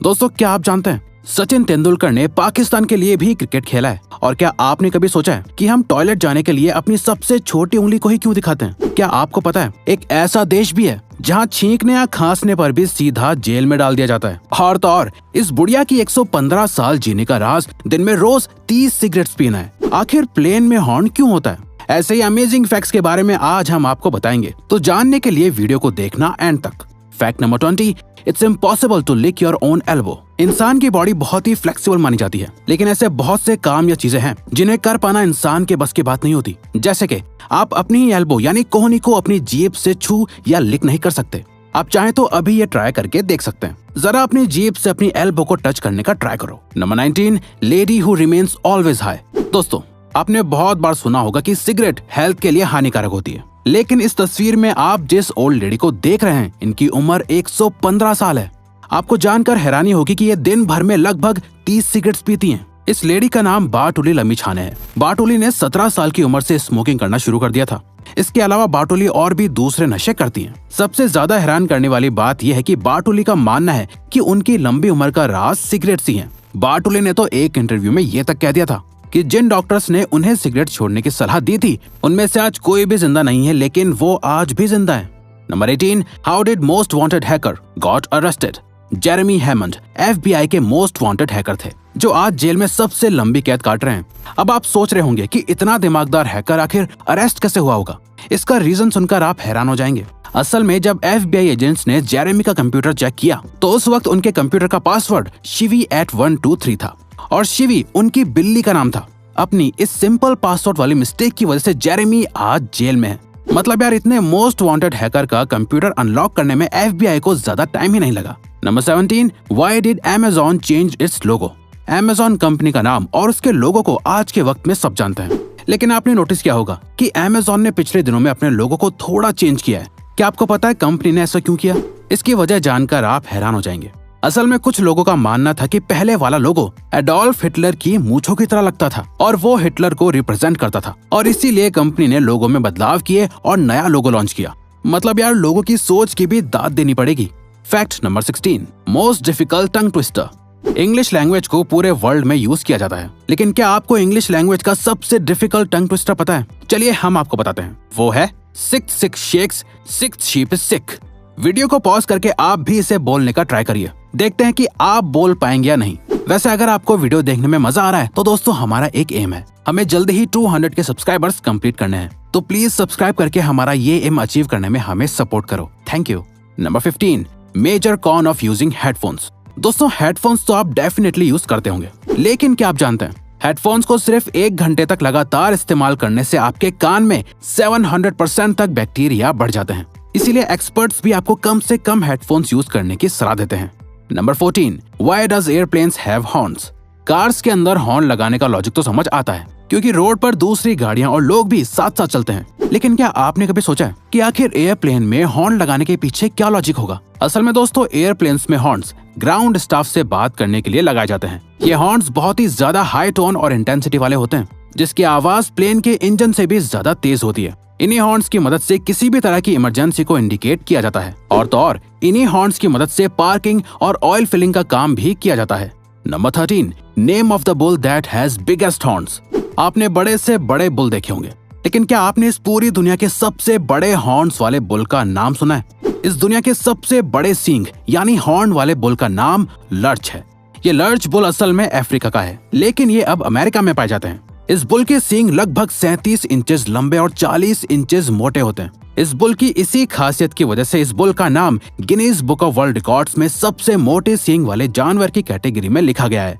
दोस्तों, क्या आप जानते हैं सचिन तेंदुलकर ने पाकिस्तान के लिए भी क्रिकेट खेला है? और क्या आपने कभी सोचा है कि हम टॉयलेट जाने के लिए अपनी सबसे छोटी उंगली को ही क्यों दिखाते हैं? क्या आपको पता है एक ऐसा देश भी है जहां छींकने या खांसने पर भी सीधा जेल में डाल दिया जाता है? और तो और इस बुढ़िया की 115 साल जीने का राज दिन में रोज 30 सिगरेट्स पीना है। आखिर प्लेन में हॉर्न क्यों होता है? ऐसे ही अमेजिंग फैक्ट्स के बारे में आज हम आपको बताएंगे, तो जानने के लिए वीडियो को देखना एंड तक। Fact number 20, it's impossible to lick your own elbow. इंसान की बॉडी बहुत ही फ्लेक्सिबल मानी जाती है, लेकिन ऐसे बहुत से काम या चीजें हैं जिन्हें कर पाना इंसान के बस की बात नहीं होती। जैसे कि आप अपनी ही एल्बो यानी कोहनी को अपनी जीभ से छू या लिक नहीं कर सकते। आप चाहें तो अभी ये ट्राई करके देख सकते हैं। जरा अपनी जीभ से अपनी एल्बो को टच करने का ट्राई करो। Number 19, lady who remains always high. दोस्तों, आपने बहुत बार सुना होगा कि सिगरेट हेल्थ के लिए हानिकारक होती है, लेकिन इस तस्वीर में आप जिस ओल्ड लेडी को देख रहे हैं, इनकी उम्र 115 साल है। आपको जानकर हैरानी होगी कि ये दिन भर में लगभग 30 सिगरेट्स पीती हैं। इस लेडी का नाम बाटुली लम्मीछाने है। बाटुली ने 17 साल की उम्र से स्मोकिंग करना शुरू कर दिया था। इसके अलावा बाटुली और भी दूसरे नशे करती हैं। सबसे ज्यादा हैरान करने वाली बात यह है कि बाटुली का मानना है कि उनकी लंबी उम्र का राज सिगरेट्स ही है। बाटुली ने तो एक इंटरव्यू में ये तक कह दिया था कि जिन डॉक्टर्स ने उन्हें सिगरेट छोड़ने की सलाह दी थी, उनमें से आज कोई भी जिंदा नहीं है, लेकिन वो आज भी जिंदा है। Number 18, how did most wanted hacker got arrested. Jeremy Hammond FBI के मोस्ट वांटेड हैकर थे, जो आज जेल में सबसे लंबी कैद काट रहे हैं। अब आप सोच रहे होंगे कि इतना दिमागदार हैकर आखिर अरेस्ट कैसे हुआ होगा। इसका रीजन सुनकर आप हैरान हो जाएंगे। असल में जब FBI एजेंट्स ने जेरेमी का कंप्यूटर चेक किया, तो उस वक्त उनके कंप्यूटर का पासवर्ड shivi@123 था और शिवी उनकी बिल्ली का नाम था। अपनी इस सिंपल पासवर्ड वाली मिस्टेक की वजह से जेरेमी आज जेल में है। मतलब यार, इतने मोस्ट वांटेड हैकर का कंप्यूटर अनलॉक करने में FBI को ज्यादा टाइम ही नहीं लगा। Number 17, why did Amazon change it's logo. Amazon company का नाम और उसके लोगो को आज के वक्त में सब जानते हैं, लेकिन आपने नोटिस किया होगा कि Amazon ने पिछले दिनों में अपने लोगो को थोड़ा चेंज किया है। क्या आपको पता है कंपनी ने ऐसा क्यों किया? इसकी वजह जानकर आप हैरान हो जाएंगे। असल में कुछ लोगों का मानना था कि पहले वाला लोगो एडोल्फ हिटलर की मूंछों की तरह लगता था और वो हिटलर को रिप्रेजेंट करता था, और इसीलिए कंपनी ने लोगो में बदलाव किए और नया लोगो लॉन्च किया। मतलब यार, लोगों की सोच की भी दाद देनी पड़ेगी। Fact number 16, most difficult tongue twister. English language को पूरे वर्ल्ड में यूज किया जाता है, लेकिन क्या आपको इंग्लिश लैंग्वेज का सबसे डिफिकल्ट टंग ट्विस्टर पता है? चलिए हम आपको बताते हैं। वो है 6 shakes, 6 sheep is sick। Video को पॉज करके आप भी इसे बोलने का ट्राई करिए, देखते हैं कि आप बोल पाएंगे या नहीं। वैसे अगर आपको वीडियो देखने में मजा आ रहा है तो दोस्तों, हमारा एक एम है, हमें जल्दी ही 200 के सब्सक्राइबर्स कंप्लीट करने हैं, तो प्लीज सब्सक्राइब करके हमारा ये एम अचीव करने में हमें सपोर्ट करो। Thank you. Number 15, major con of using headphones. दोस्तों, हेडफोन्स तो आप डेफिनेटली यूज करते होंगे, लेकिन क्या आप जानते हैं हेडफोन्स को सिर्फ 1 घंटे तक लगातार इस्तेमाल करने से आपके कान में 700% तक बैक्टीरिया बढ़ जाते हैं। इसीलिए एक्सपर्ट्स भी आपको कम से कम हेडफोन्स यूज करने की सलाह देते हैं। Number 14, why does airplanes have horns. Cars के अंदर हॉर्न लगाने का लॉजिक तो समझ आता है, क्योंकि रोड पर दूसरी गाड़ियां और लोग भी साथ साथ चलते हैं। लेकिन क्या आपने कभी सोचा है कि आखिर एयरप्लेन में हॉर्न लगाने के पीछे क्या लॉजिक होगा? असल में दोस्तों, एयरप्लेन्स में हॉर्न्स ग्राउंड स्टाफ से बात करने के लिए लगाए जाते हैं। ये हॉर्न्स बहुत ही ज्यादा हाई टोन और इंटेंसिटी वाले होते हैं, जिसकी आवाज प्लेन के इंजन से भी ज्यादा तेज होती है। इन्हीं हॉर्न्स की मदद से किसी भी तरह की इमरजेंसी को इंडिकेट किया जाता है, और तो और इन्हीं हॉर्न्स की मदद से पार्किंग और ऑयल फिलिंग का काम भी किया जाता है। Number 13, name of the bull that has biggest horns. आपने बड़े से बड़े बुल देखे होंगे, लेकिन क्या आपने इस पूरी दुनिया के सबसे बड़े हॉर्न्स वाले बुल का नाम सुना है? इस दुनिया के सबसे बड़े सींग यानी हॉर्न वाले बुल का नाम लर्च है। ये लर्च बुल असल में अफ्रीका का है, लेकिन ये अब अमेरिका में पाए जाते हैं। इस बुल के सींग लगभग 37 इंचेस लंबे और 40 इंचेस मोटे होते हैं। इस बुल की इसी खासियत की वजह से इस बुल का नाम Guinness book of world records में सबसे मोटे सींग वाले जानवर की कैटेगरी में लिखा गया है।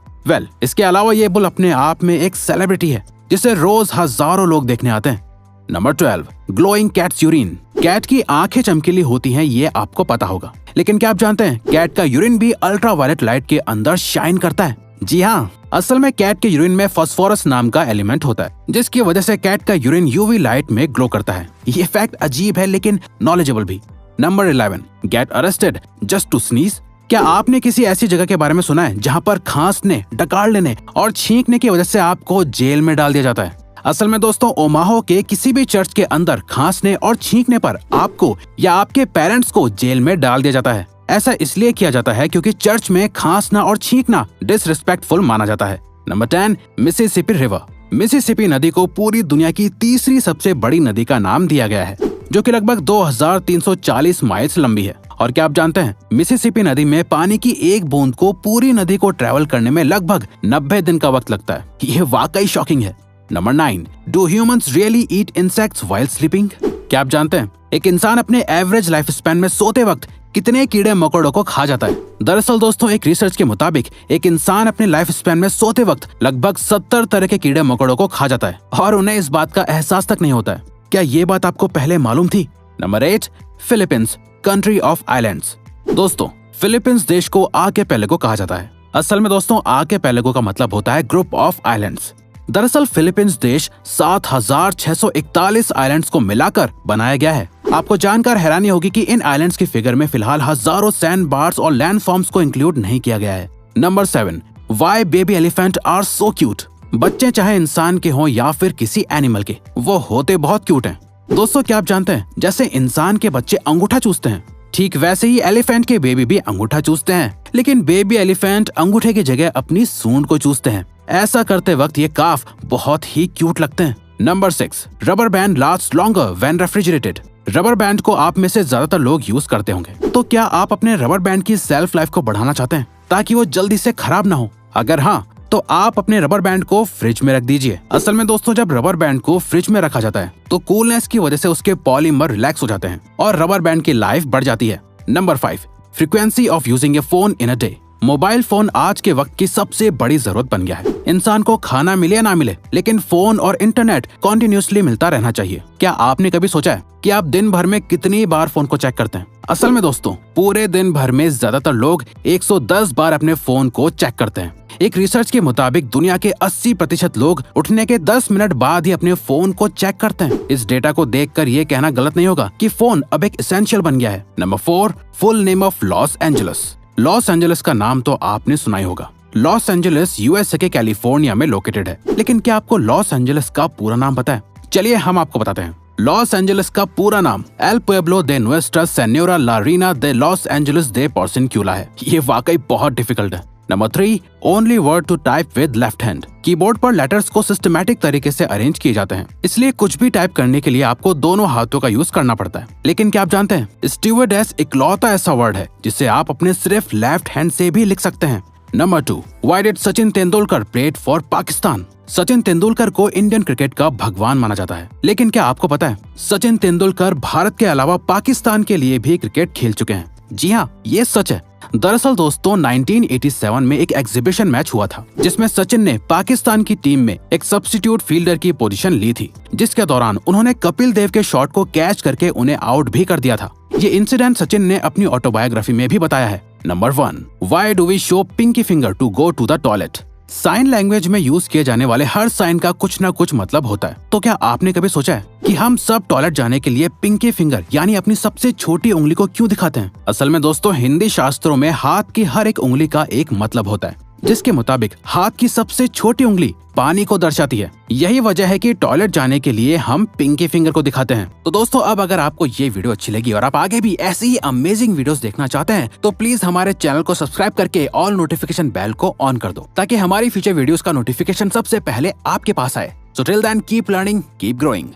इसके अलावा ये बुल अपने आप में एक सेलिब्रिटी है, जिसे रोज हजारों लोग देखने आते हैं। Number 12, glowing cats urine. Cat की आंखें चमकीली होती हैं, ये आपको पता होगा, लेकिन क्या आप जानते हैं कैट का यूरिन भी अल्ट्रावायलेट लाइट के अंदर शाइन करता है? जी हाँ, असल में कैट के यूरिन में फास्फोरस नाम का एलिमेंट होता है, जिसकी वजह से कैट का यूरिन यूवी लाइट में ग्लो करता है। ये फैक्ट अजीब है लेकिन नॉलेजेबल भी। Number 11, get arrested just to sneeze. क्या आपने किसी ऐसी जगह के बारे में सुना है जहाँ पर खांसने, डकार लेने और छींकने की वजह से आपको जेल में डाल दिया जाता है? असल में दोस्तों, ओमाहो के किसी भी चर्च के अंदर खांसने और छींकने पर आपको या आपके पेरेंट्स को जेल में डाल दिया जाता है। ऐसा इसलिए किया जाता है क्योंकि चर्च में खांसना और छींकना डिसरिस्पेक्टफुल माना जाता है। Number 10, Mississippi river. मिसिसिपी नदी को पूरी दुनिया की तीसरी सबसे बड़ी नदी का नाम दिया गया है, जो कि लगभग 2340 माइल्स लंबी है। और क्या आप जानते हैं, मिसिसिपी नदी में पानी की एक बूंद को पूरी नदी को ट्रेवल करने में लगभग 90 दिन का वक्त लगता है। ये वाकई शॉकिंग है। Number 9, do humans really eat insects while sleeping? क्या आप जानते हैं एक इंसान अपने एवरेज लाइफ स्पैन में सोते वक्त कितने कीड़े मकोड़ों को खा जाता है? दरअसल दोस्तों, एक रिसर्च के मुताबिक एक इंसान अपने लाइफ स्पैन में सोते वक्त लगभग 70 तरह के कीड़े मकोड़ों को खा जाता है और उन्हें इस बात का एहसास तक नहीं होता है। क्या ये बात आपको पहले मालूम थी? Number 8, Philippines, country of islands. दोस्तों, फिलीपींस देश को आर्किपेलागो कहा जाता है। असल में दोस्तों, आर्किपेलागो का मतलब होता है ग्रुप ऑफ आइलैंड्स। दरअसल फिलीपींस देश 7641 आइलैंड्स को मिलाकर बनाया गया है। आपको जानकर हैरानी होगी कि इन आइलैंड्स की फिगर में फिलहाल हजारों सैंड बार्स और लैंड फॉर्म्स को इंक्लूड नहीं किया गया है। Number 7, why baby elephant are so cute? बच्चे चाहे इंसान के हों या फिर किसी एनिमल के, वो होते बहुत क्यूट हैं। दोस्तों, क्या आप जानते हैं जैसे इंसान के बच्चे अंगूठा चूसते हैं, ठीक वैसे ही एलिफेंट के बेबी भी अंगूठा चूसते हैं, लेकिन बेबी एलिफेंट अंगूठे की जगह अपनी सूंड को चूसते हैं। ऐसा करते वक्त ये काफ बहुत ही क्यूट लगते हैं। Number 6, rubber band last longer when refrigerated. Rubber band को आप में से ज्यादातर लोग यूज करते होंगे, तो क्या आप अपने रबर बैंड की सेल्फ लाइफ को बढ़ाना चाहते हैं ताकि वो जल्दी से खराब ना हो? अगर हाँ, तो आप अपने रबर बैंड को फ्रिज में रख दीजिए। असल में दोस्तों, जब रबर बैंड को फ्रिज में रखा जाता है तो कूलनेस की वजह से उसके पॉलीमर रिलैक्स हो जाते हैं और रबर बैंड की लाइफ बढ़ जाती है। Number 5, frequency of using A phone in a day. Mobile phone आज के वक्त की सबसे बड़ी जरूरत बन गया है। इंसान को खाना मिले या ना मिले, लेकिन फोन और इंटरनेट कॉन्टिन्यूसली मिलता रहना चाहिए। क्या आपने कभी सोचा है कि आप दिन भर में कितनी बार फोन को चेक करते हैं? असल में दोस्तों, पूरे दिन भर में ज्यादातर लोग 110 बार अपने फोन को चेक करते हैं। एक रिसर्च के मुताबिक दुनिया के 80% लोग उठने के 10 मिनट बाद ही अपने फोन को चेक करते हैं। इस डेटा को देखकर ये कहना गलत नहीं होगा कि फोन अब एक एसेंशियल बन गया है। Number 4, full name of Los Angeles. Los Angeles का नाम तो आपने सुना ही होगा। लॉस एंजलिस यूएसए के कैलिफोर्निया में लोकेटेड है, लेकिन क्या आपको लॉस एंजलिस का पूरा नाम पता है? चलिए हम आपको बताते हैं। लॉस एंजलिस का पूरा नाम El Pueblo de Nuestra Senora la Reina de Los Angeles de Porciuncula है। ये वाकई बहुत डिफिकल्ट है। Number 3, only word to type with left hand. Keyboard पर लेटर्स को सिस्टमैटिक तरीके से अरेंज किए जाते हैं, इसलिए कुछ भी टाइप करने के लिए आपको दोनों हाथों का यूज करना पड़ता है। लेकिन क्या आप जानते हैं, स्टीवर्डेस इकलौता ऐसा वर्ड है जिसे आप अपने सिर्फ लेफ्ट हैंड से भी लिख सकते हैं। Number 2, why did Sachin Tendulkar played for Pakistan? Sachin Tendulkar को इंडियन क्रिकेट का भगवान माना जाता है, लेकिन क्या आपको पता है सचिन तेंदुलकर भारत के अलावा पाकिस्तान के लिए भी क्रिकेट खेल चुके हैं? जी हाँ, ये सच है। दरअसल दोस्तों, 1987 में एक एग्जीबिशन मैच हुआ था जिसमें सचिन ने पाकिस्तान की टीम में एक सब्स्टिट्यूट फील्डर की पोजीशन ली थी, जिसके दौरान उन्होंने कपिल देव के शॉट को कैच करके उन्हें आउट भी कर दिया था। ये इंसिडेंट सचिन ने अपनी ऑटोबायोग्राफी में भी बताया है। Number 1, why do we show pinky finger to go to the toilet? Sign language में यूज किए जाने वाले हर साइन का कुछ न कुछ मतलब होता है। तो क्या आपने कभी सोचा है कि हम सब टॉयलेट जाने के लिए पिंकी फिंगर यानी अपनी सबसे छोटी उंगली को क्यों दिखाते हैं? असल में दोस्तों, हिंदी शास्त्रों में हाथ की हर एक उंगली का एक मतलब होता है, जिसके मुताबिक हाथ की सबसे छोटी उंगली पानी को दर्शाती है। यही वजह है कि टॉयलेट जाने के लिए हम पिंकी फिंगर को दिखाते हैं। तो दोस्तों, अब अगर आपको ये वीडियो अच्छी लगी और आप आगे भी ऐसी ही अमेजिंग वीडियोस देखना चाहते हैं, तो प्लीज हमारे चैनल को सब्सक्राइब करके ऑल नोटिफिकेशन बेल को ऑन कर दो, ताकि हमारी फ्यूचर वीडियोस का नोटिफिकेशन सबसे पहले आपके पास आए। So till then, keep learning, keep growing.